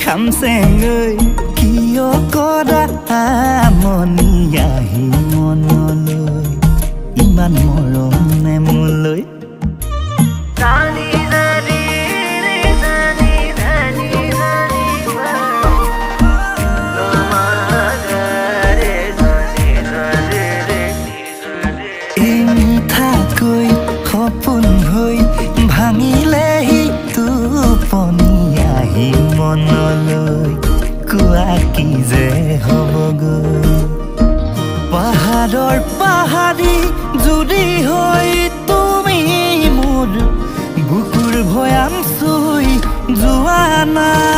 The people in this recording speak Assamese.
খামচেঙৈ কিয় কৰা মনি আহি মনলৈ ইমান মৰমে মোলৈ মিঠাকৈ সপোন হৈ ভাঙিলেহি টোপনি আহি মনলৈ কোৱা কি যে হ'বগৈ পাহাৰৰ পাহাৰী জুৰি হৈ তুমি মোৰ বুকুৰ ভৈয়াম চুই যোৱা নাই